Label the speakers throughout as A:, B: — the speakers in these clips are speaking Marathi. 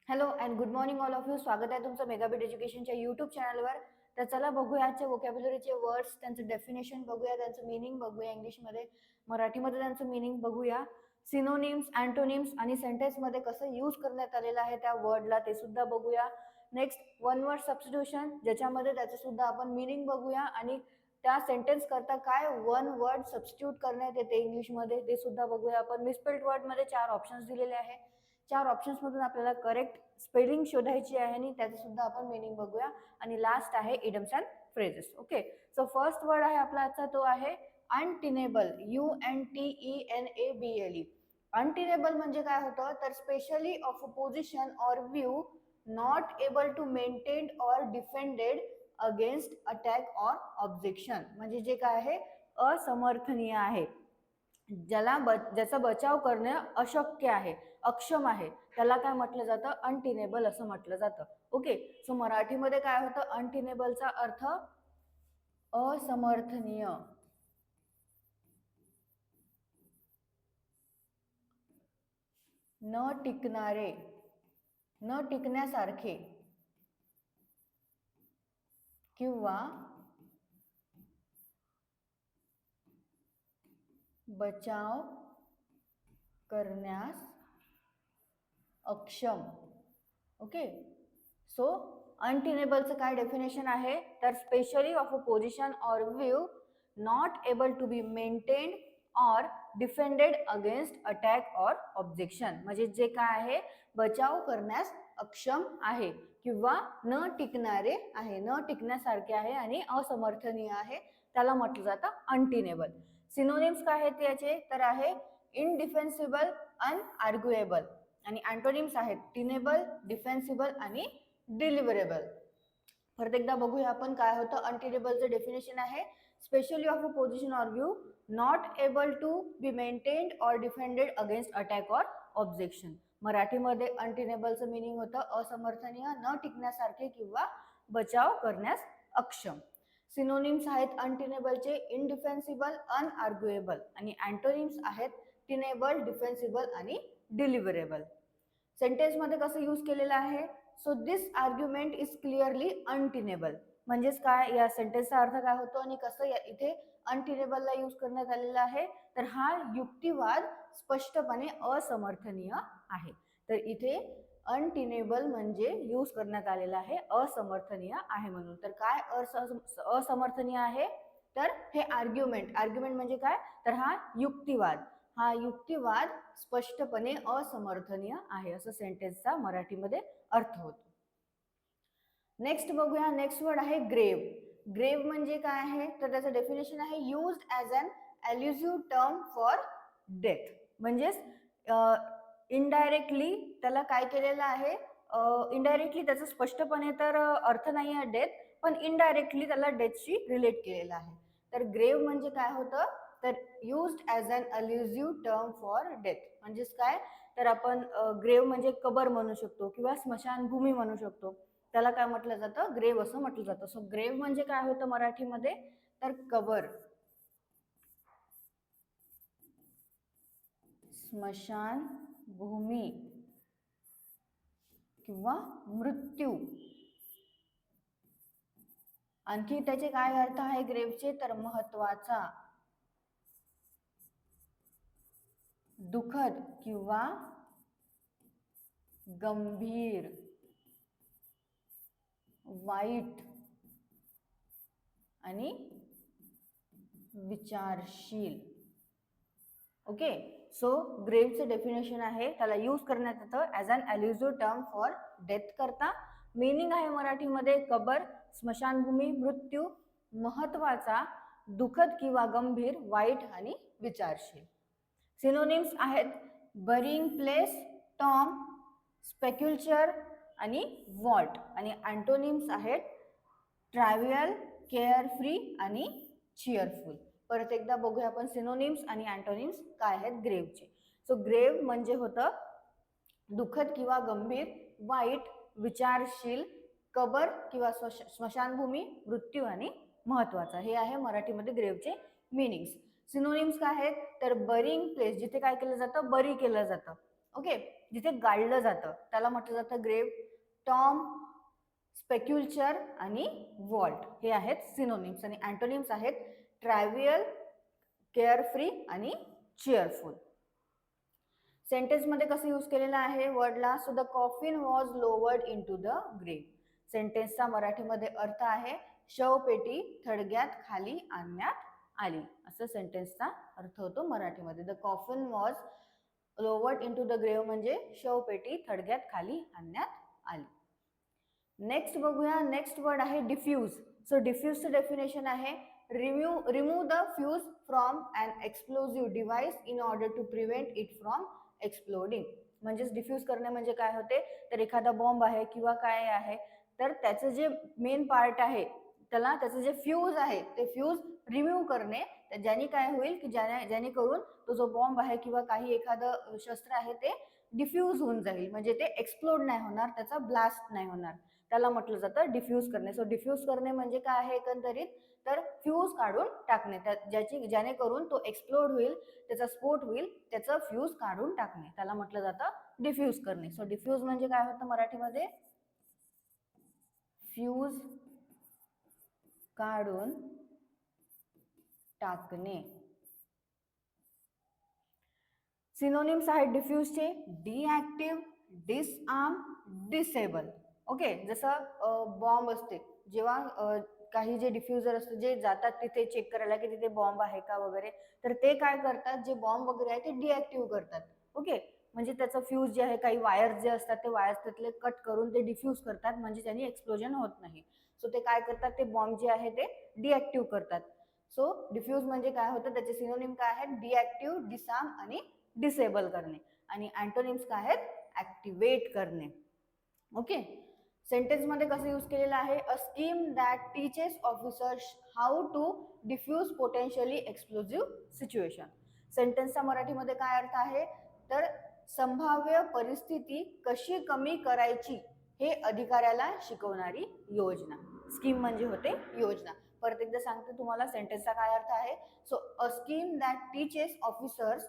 A: Hello and good morning all of you. स्वागत आहे तुमचं मेगाबिट एज्युकेशनच्या यूट्यूब चॅनलवर. तर चला बघूया आजचे वोकॅब्युलरीचे वर्ड्स, त्यांचं डेफिनेशन बघूया, त्यांचं मिनिंग बघूया, इंग्लिशमध्ये मराठीमध्ये त्यांचं मिनिंग बघूया, सिनोनिम्स, अँटोनिम्स आणि सेंटेन्समध्ये कसं यूज करण्यात आलेलं आहे त्या वर्डला ते सुद्धा बघूया. नेक्स्ट वन वर्ड सबस्टिट्यूशन, ज्याच्यामध्ये त्याचं सुद्धा आपण मिनिंग बघूया आणि त्या सेंटेन्स करता काय वन वर्ड सबस्टिट्यूट करण्यात येते इंग्लिशमध्ये ते सुद्धा बघूया आपण. मिसस्पेल्ड वर्डमध्ये 4 ऑप्शन्स दिलेले आहे. 4 ऑप्शन्स मधून आपल्याला करेक्ट स्पेलिंग शोधायची आहे आणि त्याचं सुद्धा आपण मीनिंग बघूया. आणि लास्ट आहे idioms and phrases. Okay, so first word आहे आपला आजचा, तो आहे अनटिनेबल. UNTENABLE. अनटिनेबल म्हणजे काय होतं तर specially of a position or view not able to maintain or defended against attack or objection. म्हणजे जे काय आहे असमर्थनीय आहे, ज्याचा बचाव करणे अशक्य आहे, अक्षम आहे, त्याला काय म्हटलं जातं अनटिनेबल असं म्हटलं जातं. ओके, सो मराठीमध्ये काय होतं अनटिनेबलचा अर्थ असमर्थनीय, न टिकणारे, न टिकण्यासारखे किंवा बचाव करण्यास अक्षम. ओके, सो अनटिनेबलचं काय डेफिनेशन आहे तर specially of a position or view not able to be maintained or defended against attack or objection. म्हणजे जे काय आहे बचाव करण्यास अक्षम आहे किंवा न टिकणारे आहे, न टिकण्यासारखे आहे आणि असमर्थनीय आहे, त्याला म्हटलं जातं अनटिनेबल. सिनोनिम्स काय आहेत याचे तर आहे इनडिफेन्सिबल, अनआर्ग्युएबल. आणि अँटोनिम्स आहेत टिनेबल, डिफेन्सिबल आणि डिलिव्हरेबल. परत एकदा बघूया आपण काय होतं अनटिनेबलचं डेफिनेशन आहे specially of a position or view not able to be maintained or defended against attack or objection. मराठीमध्ये अनटिनेबलचं मिनिंग होतं असमर्थनीय, न टिकण्यासारखे किंवा बचाव करण्यास अक्षम. सिनोनिम्स आहेत अनटिनेबलचे इनडिफेन्सिबल, अनआर्ग्युएबल. आणि अँटोनिम्स आहेत टिनेबल, डिफेन्सिबल आणि डिलिव्हरेबल. सेंटेन्समध्ये कसं यूज केलेलं आहे so this argument is clearly untenable. म्हणजेच काय या सेंटेन्सचा अर्थ काय होतो आणि कसं इथे अनटिनेबलला यूज करण्यात आलेला आहे तर हा युक्तिवाद स्पष्टपणे असमर्थनीय आहे. तर इथे अनटिनेबल म्हणजे यूज करण्यात आलेला आहे असमर्थनीय आहे म्हणून. तर काय असमर्थनीय आहे तर हे आर्ग्युमेंट, आर्ग्युमेंट म्हणजे काय तर हा युक्तिवाद, हा युक्तिवाद स्पष्टपणे असमर्थनीय आहे असं सेंटेन्सचा मराठीमध्ये अर्थ होतो. नेक्स्ट बघूया, नेक्स्ट वर्ड आहे ग्रेव. ग्रेव म्हणजे काय आहे तर त्याचं डेफिनेशन आहे used as an elusive term for death. म्हणजेच इनडायरेक्टली त्याला काय केलेलं आहे, इनडायरेक्टली त्याचा स्पष्टपणे तर अर्थ नाही आहे डेथ, पण इनडायरेक्टली त्याला डेथशी रिलेट केलेलं आहे. तर ग्रेव म्हणजे काय होतं तर used as an allusive term for death. म्हणजेच काय तर आपण ग्रेव म्हणजे कबर म्हणू शकतो किंवा स्मशानभूमी म्हणू शकतो, त्याला काय म्हटलं जातं ग्रेव असं म्हटलं जातं. सो ग्रेव म्हणजे काय होतं मराठीमध्ये तर कबर, स्मशानभूमी किंवा मृत्यू. आणखी त्याचे काय अर्थ आहे ग्रेवचे तर महत्वाचा, दुःखद किंवा गंभीर, वाईट आणि विचारशील. ओके, सो ग्रेवचं डेफिनेशन आहे त्याला यूज करण्यात येतं as an elusive term for death करता. मीनिंग आहे मराठीमध्ये कबर, स्मशानभूमी, मृत्यू, महत्वाचा, दुःखद किंवा गंभीर, वाईट आणि विचारशील. सिनोनिम्स आहेत बरिंग प्लेस, टॉम, स्पेक्युल्चर आणि वॉल्ट. आणि अँटोनिम्स आहेत ट्रॅव्हियल, केअरफ्री आणि चिअरफुल. परत एकदा बघूया आपण सिनोनिम्स आणि अँटोनिम्स काय आहेत ग्रेवचे. सो ग्रेव म्हणजे होतं दुःखद किंवा गंभीर, वाईट, विचारशील, कबर किंवा स्मशानभूमी, मृत्यू आणि महत्वाचा. हे आहे मराठीमध्ये ग्रेवचे मीनिंग्स. सिनोनिम्स काय आहेत तर बरिंग प्लेस, जिथे काय केलं जातं बरी केलं जातं. ओके, जिथे गाळलं जातं त्याला म्हटलं जातं ग्रेव्ह. टॉम, स्पेक्युलचर आणि वॉल्ट हे आहेत सिनोनिम्स. आणि अँटोनिम्स आहेत ट्रायव्हियल, केअरफ्री आणि चीअरफुल. सेंटेन्स मध्ये कसं यूज केलेलं आहे वर्डला. So the coffin was lowered into the grave. सेंटेन्सचा मराठीमध्ये अर्थ आहे शवपेटी थडग्यात खाली आणण्यात आली. असं सेंटेन्सचा अर्थ होतो मराठीमध्ये. The coffin was lowered into the grave म्हणजे शवपेटी थडग्यात खाली आणण्यात आली. नेक्स्ट बघूया. नेक्स्ट वर्ड आहे डिफ्यूज. सो डिफ्यूजचं डेफिनेशन आहे remove the fuse from an explosive device in order to prevent it from exploding. म्हणजेच डिफ्यूज करणे म्हणजे काय होते तर एखादा बॉम्ब आहे किंवा काय आहे तर त्याचं जे मेन पार्ट आहे त्याला त्याचं जे फ्यूज आहे ते फ्यूज रिमूव्ह करणे. ज्याने काय होईल की जेणेकरून तो जो बॉम्ब आहे किंवा काही एखादं शस्त्र आहे ते डिफ्यूज होऊन जाईल. म्हणजे ते एक्सप्लोड नाही होणार, त्याचा ब्लास्ट नाही होणार. त्याला म्हटलं जातं डिफ्यूज करणे. सो डिफ्यूज करणे म्हणजे काय आहे एकंदरीत तर फ्यूज काढून टाकणे. जेणेकरून तो एक्सप्लोड होईल, त्याचा स्फोट होईल, त्याचं फ्यूज काढून टाकणे त्याला म्हटलं जातं डिफ्यूज करणे. सो डिफ्यूज म्हणजे काय होतं मराठीमध्ये फ्यूज काढून टाकणे. सिनोनिम्स आहेत डिफ्यूजचे डिॲक्टिव्ह, डिसआर्म, डिसेबल. ओके, जसं बॉम्ब असते जेव्हा काही जे डिफ्युजर असते जे जातात तिथे चेक करायला की तिथे बॉम्ब आहे का वगैरे तर ते काय करतात जे बॉम्ब वगैरे आहे ते डिॲक्टिव्ह करतात. ओके, म्हणजे त्याचं फ्यूज जे आहे काही वायर्स जे असतात ते वायर्स त्यातले कट करून ते डिफ्यूज करतात म्हणजे त्यांनी एक्सप्लोजन होत नाही. सो ते काय करतात ते बॉम्ब जे आहे ते डिॲक्टिव्ह करतात. सो डिफ्यूज म्हणजे काय होतं त्याचे सिनोनिम काय आहेत डिॲक्टिव्ह, डिसआर्म आणि डिसेबल करणे. आणि अँटोनिम्स काय आहेत ऍक्टिव्हेट करणे. ओके, सेंटेन्स मध्ये कसं यूज केलेलं आहे a scheme that teaches officers how to defuse potentially explosive situation. सेंटेन्सचा मराठीमध्ये काय अर्थ आहे तर संभाव्य परिस्थिती कशी कमी करायची हे अधिकाऱ्याला शिकवणारी योजना. स्कीम म्हणजे होते योजना. परत एकदा सांगते तुम्हाला सेंटेन्सचा काय अर्थ आहे. So a scheme that teaches officers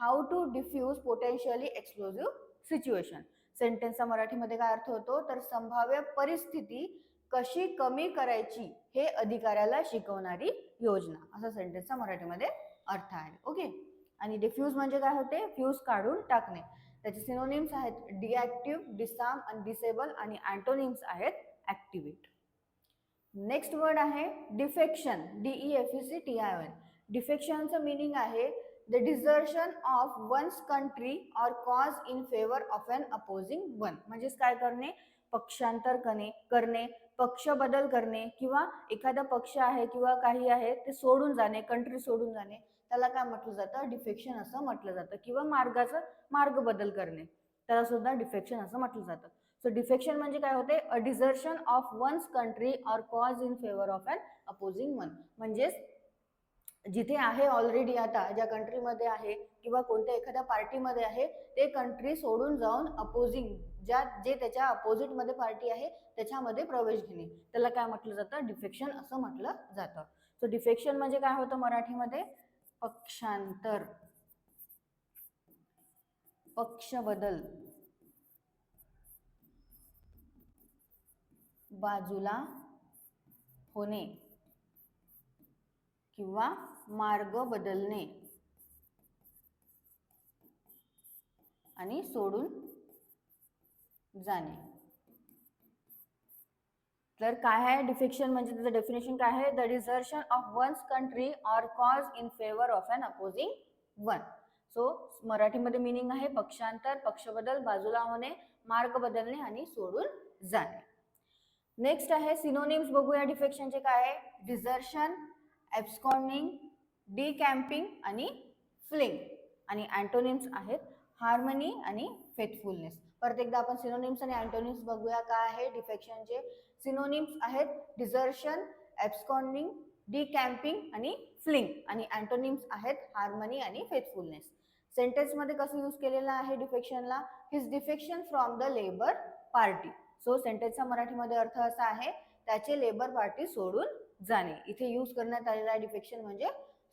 A: how to defuse potentially explosive situation. सेंटेन्सचा मराठीमध्ये काय अर्थ होतो तर संभाव्य परिस्थिती कशी कमी करायची हे अधिकाऱ्याला शिकवणारी योजना. असा सेंटेन्सचा मराठीमध्ये अर्थ आहे. ओके, आणि डिफ्यूज म्हणजे काय होते फ्यूज काढून टाकणे. त्याचे सिनोनिम्स आहेत डिॲक्टिव्ह, डिसआर्म आणि डिसेबल आणि अँटोनिम्स आहेत ऍक्टिव्हेट. नेक्स्ट वर्ड आहे डिफेक्शन. DEFECTION. डिफेक्शनचं मिनिंग आहे the desertion of one's country or cause in favour of an opposing one. म्हणजेच काय करणे पक्षांतर करणे, पक्ष बदल करणे किंवा एखादा पक्ष आहे किंवा काही आहे ते सोडून जाणे, कंट्री सोडून जाणे त्याला काय म्हटलं जातं डिफेक्शन असं म्हटलं जातं. किंवा मार्ग बदल करणे त्याला सुद्धा डिफेक्शन असं म्हटलं जातं. सो डिफेक्शन म्हणजे काय होते a desertion of one's country or cause in favour of an opposing one. म्हणजेच जिथे आहे ऑलरेडी आता ज्या कंट्रीमध्ये आहे किंवा कोणत्या एखाद्या पार्टीमध्ये आहे ते कंट्री सोडून जाऊन अपोजिंग जे त्याच्या अपोजिटमध्ये पार्टी आहे त्याच्यामध्ये प्रवेश घेणे त्याला काय म्हटलं जातं डिफेक्शन असं म्हटलं जातं. सो डिफेक्शन म्हणजे काय होतं मराठीमध्ये पक्षांतर, पक्ष बदल, बाजूला होणे किंवा मार्ग बदलणे आणि सोडून जाणे. तर काय आहे डिफेक्शन म्हणजे त्याचं डेफिनेशन काय आहे the desertion of one's country or cause in favour of an opposing one. So मराठीमध्ये मिनिंग आहे पक्षांतर, पक्षबदल, बाजूला होणे, मार्ग बदलणे आणि सोडून जाणे. नेक्स्ट आहे सिनोनिम्स बघूया डिफेक्शनचे काय आहे डिझर्शन, एब्स्कॉन्डिंग, डिकॅम्पिंग आणि फ्लिंग. आणि अँटोनिम्स आहेत हार्मनी आणि फेथफुलनेस. परत एकदा आपण सिनोनिम्स आणि अँटोनिम्स बघूया काय आहे डिफेक्शनचे. सिनोनिम्स आहेत डिझर्शन, एब्स्कॉन्डिंग, डिकॅम्पिंग आणि फ्लिंग. आणि अँटोनिम्स आहेत हार्मनी आणि फेथफुलनेस. सेंटेन्समध्ये कसं यूज केलेलं आहे डिफेक्शनला his defection from the Labour party. So सेंटेन्सचा मराठीमध्ये अर्थ असा आहे त्याचे लेबर पार्टी सोडून जाणे. इथे यूज करण्यात आलेला डिफेक्शन म्हणजे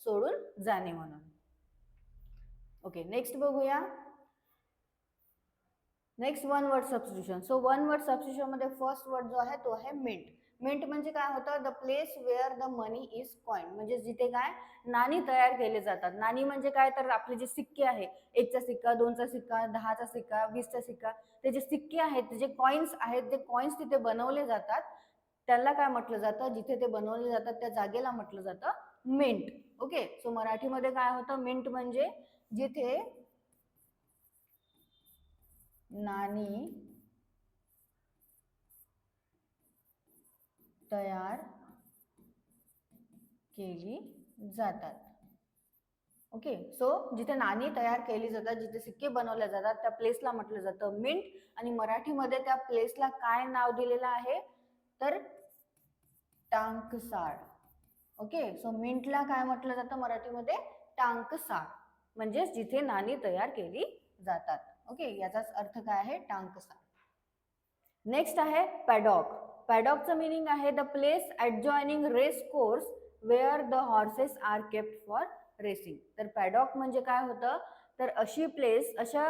A: सोडून जाणे म्हणून. ओके, नेक्स्ट बघूया next one word substitution. So one word substitution मध्ये फर्स्ट वर्ड जो आहे तो आहे मिंट. मिंट म्हणजे काय होतं, the place where the money is coin, म्हणजे जिथे काय नाणी तयार केले जातात. नाणी म्हणजे काय, तर आपले जे सिक्के आहे, 1चा सिक्का, 2चा सिक्का, 10चा सिक्का, 20चा सिक्का, ते जे सिक्के आहेत, जे कॉइन्स आहेत, ते कॉइन्स तिथे बनवले जातात, त्याला काय म्हटलं जातं, जिथे ते बनवले जातात त्या जागेला म्हटलं जातं मिंट. ओके. सो मराठीमध्ये काय होतं, मिंट म्हणजे जिथे नाणी तयार केली जातात. ओके. सो जिथे नाणी तयार केली जातात, जिथे सिक्के बनवले जातात, त्या प्लेसला म्हटलं जातं मिंट. आणि मराठीमध्ये त्या प्लेसला काय नाव दिलेलं आहे, तर टांकसाळ. ओके. सो मिंटला काय म्हटलं जातं मराठीमध्ये, टांकसाळ, म्हणजे जिथे नाणी तयार केली जातात. ओके. याचाच अर्थ काय आहे, टांकसाळ. नेक्स्ट आहे पॅडॉक. पॅडॉकचं मिनिंग आहे the place adjoining race course where the horses are kept for racing. तर पॅडॉक म्हणजे काय होतं, तर अशी प्लेस, अशा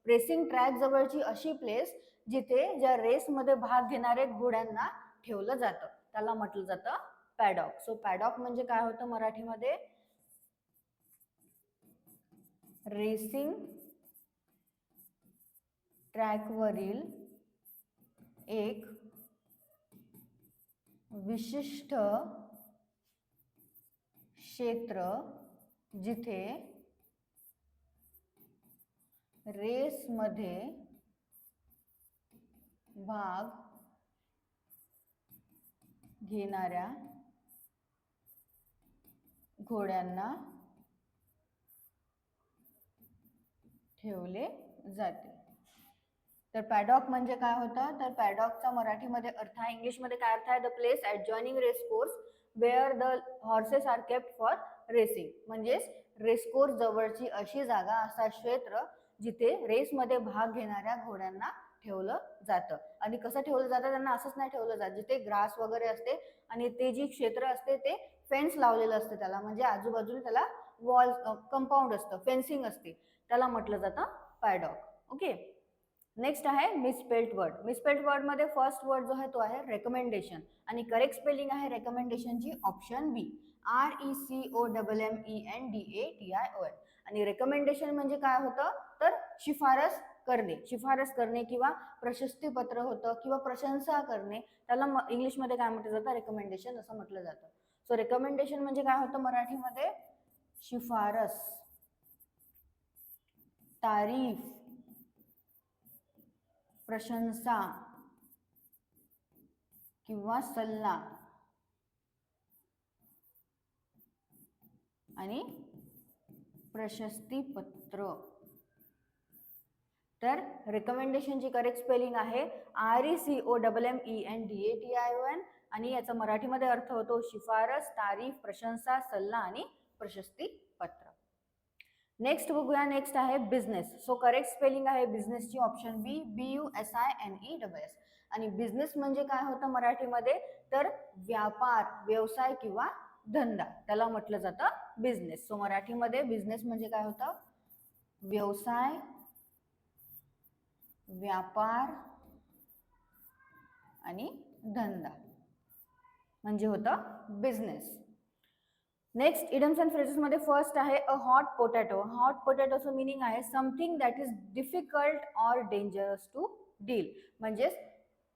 A: रेसिंग ट्रॅक जवळची अशी प्लेस जिथे ज्या रेसमध्ये भाग घेणारे घोड्यांना ठेवलं जातं, त्याला म्हटलं जातं पॅडॉक. सो पॅडॉक म्हणजे काय होतं मराठीमध्ये, रेसिंग ट्रॅकवरील एक विशिष्ट क्षेत्र जिथे रेसमध्ये भाग घेणाऱ्या घोड्यांना ठेवले जाते. तर पॅडॉक म्हणजे काय होतं, तर पॅडॉकचा मराठीमध्ये अर्थ आहे, इंग्लिशमध्ये काय अर्थ आहे, the place adjoining race course where the horses are kept for racing, म्हणजेच रेसकोर्स जवळची अशी जागा, असा क्षेत्र जिथे रेसमध्ये भाग घेणाऱ्या घोड्यांना ठेवलं जातं. आणि कसं ठेवलं जातं, त्यांना असंच नाही ठेवलं जात, जिथे ग्रास वगैरे असते आणि ते जी क्षेत्र असते ते फेन्स लावलेलं असतं त्याला, म्हणजे आजूबाजूला त्याला वॉल कंपाऊंड असतं, फेन्सिंग असते, त्याला म्हटलं जातं पॅडॉक. ओके. नेक्स्ट आहे मिसस्पेल्ड वर्ड. मिसस्पेल्ड वर्ड मध्ये फर्स्ट वर्ड जो आहे तो आहे रेकमेंडेशन, आणि करेक्ट स्पेलिंग आहे रेकमेंडेशनची ऑप्शन बी, RECOMMENDATION. आणि रेकमेंडेशन म्हणजे काय होतं, तर शिफारस करणे, शिफारस करणे किंवा प्रशस्तीपत्र होतं किंवा प्रशंसा करणे, त्याला इंग्लिशमध्ये काय म्हटलं जातं, रेकमेंडेशन असं म्हटलं जातं. सो रेकमेंडेशन म्हणजे काय होतं मराठीमध्ये, शिफारस, तारीफ, प्रशंसा किंवा सल्ला आणि प्रशस्तीपत्र. तर रेकमेंडेशनची करेक्ट स्पेलिंग आहे RECOMMENDATION, आणि याचा मराठीमध्ये अर्थ होतो शिफारस, तारीफ, प्रशंसा, सल्ला आणि प्रशस्तीपत्र. नेक्स्ट बघूया. नेक्स्ट आहे बिझनेस. सो करेक्ट स्पेलिंग आहे बिझनेसची ऑप्शन बी, BUSINESS. आणि बिझनेस म्हणजे काय होतं मराठीमध्ये, तर व्यापार, व्यवसाय किंवा धंदा, त्याला म्हटलं जातं बिझनेस. सो मराठीमध्ये बिझनेस म्हणजे काय होतं, व्यवसाय, व्यापार आणि धंदा, म्हणजे होतं business. Next idioms and phrases मध्ये फर्स्ट आहे अ हॉट पोटॅटो. हॉट पोटॅटोचं मिनिंग आहे something that is difficult or dangerous to deal, म्हणजेच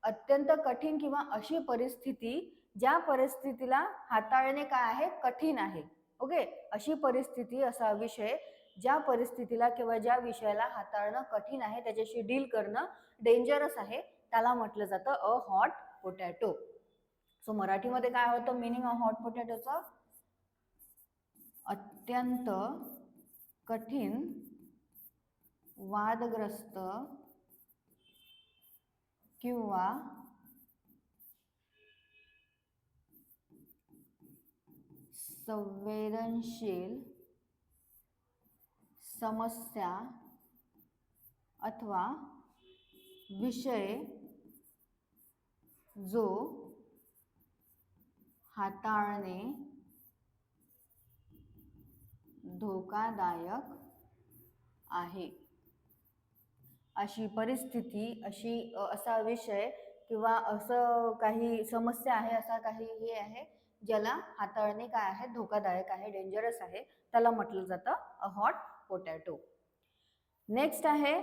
A: अत्यंत कठीण किंवा अशी परिस्थिती ज्या परिस्थितीला हाताळणे काय आहे, कठीण आहे. ओके. अशी परिस्थिती, असा विषय ज्या परिस्थितीला किंवा ज्या विषयाला हाताळणं कठीण आहे, त्याच्याशी डील करणं डेंजरस आहे, त्याला म्हटलं जातं अ हॉट पोटॅटो. सो मराठीमध्ये काय होतं मिनिंग ऑफ हॉट पोटॅटोचं, अत्यंत कठीण, वादग्रस्त किंवा संवेदनशील समस्या अथवा विषय जो हाताळणे धोकादायक आहे. अशी परिस्थिती, असा विषय किंवा असं काही समस्या आहे, असा काही हे आहे ज्याला हाताळणे काय आहे, धोकादायक आहे, डेंजरस आहे, त्याला म्हटलं जातं अ हॉट पोटॅटो. नेक्स्ट आहे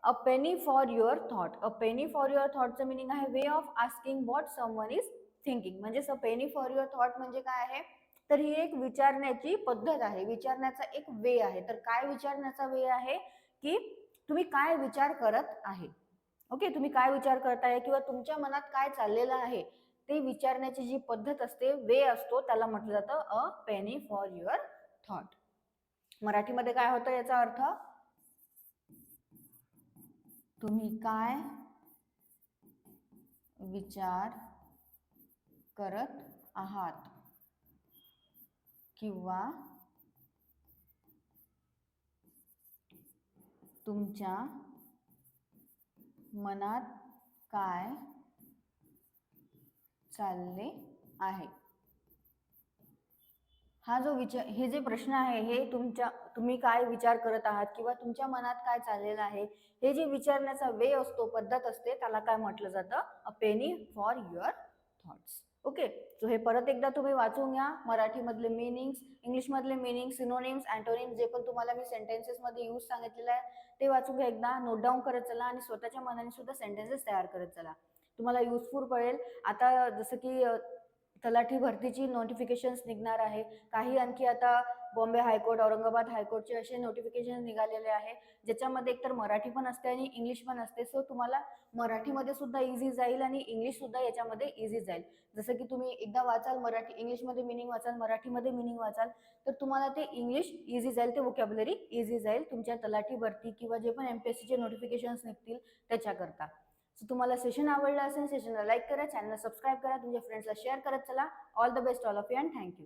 A: a penny for your thought. A penny for your थॉटचं मिनिंग आहे way of asking what someone is thinking. म्हणजे a penny for your thought म्हणजे काय आहे, तर ही एक विचारण्याची पद्धत आहे, विचारण्याचा एक वे आहे. तर काय विचारण्याचा वे आहे की तुम्ही काय विचार करत आहे. ओके, तुम्ही काय विचार करताय किंवा तुमच्या मनात काय चाललेलं आहे ते विचारण्याची जी पद्धत असते, वे असतो, त्याला म्हटलं जातं a penny for your thought. मराठीमध्ये काय होतं याचा अर्थ, तुम्ही काय विचार करत आहात किंवा तुमच्या मनात काय चालले आहे. हा जो विचार, हे जे प्रश्न आहे हे तुम्ही काय विचार करत आहात किंवा तुमच्या मनात काय चाललेलं आहे, हे जे विचारण्याचा वे असतो, पद्धत असते, त्याला काय म्हटलं जातं, a penny for your thoughts. Okay, so हे परत एकदा तुम्ही वाचून घ्या. मराठीमधले मिनिंग्स, इंग्लिशमधले मिनिंग्स, सिनोनिम्स, अँटोनिम्स, जे पण तुम्हाला मी सेंटेन्सेस मध्ये यूज सांगितलेलं आहे ते वाचून घ्या एकदा, नोट डाऊन करत चला आणि स्वतःच्या मनाने सुद्धा सेंटेन्सेस तयार करत चला, तुम्हाला युजफुल पडेल. आता जसं की तलाठी भरतीची नोटिफिकेशन्स निघणार आहे, काही आणखी आता बॉम्बे हायकोर्ट, औरंगाबाद हायकोर्टचे असे नोटिफिकेशन निघालेले आहे ज्याच्यामध्ये एकतर मराठी पण असते आणि इंग्लिश पण असते. सो तुम्हाला मराठीमध्ये सुद्धा इझी जाईल आणि इंग्लिश सुद्धा याच्यामध्ये इझी जाईल. जसं की तुम्ही एकदा वाचाल मराठी, इंग्लिशमध्ये मिनिंग वाचाल, मराठीमध्ये मिनिंग वाचाल, तर तुम्हाला ते इंग्लिश इझी जाईल, ते वोकॅब्युलरी इझी जाईल तुमच्या तलाठी भरती किंवा जे पण MPSCचे नोटिफिकेशन्स निघतील त्याच्याकरता. सो तुम्हाला सेशन आवडलं असेल, सेशनला लाईक करा, चॅनलला सबस्क्राईब करा, तुमच्या फ्रेंड्सला शेअर करत चला. All the best all of you and thank you.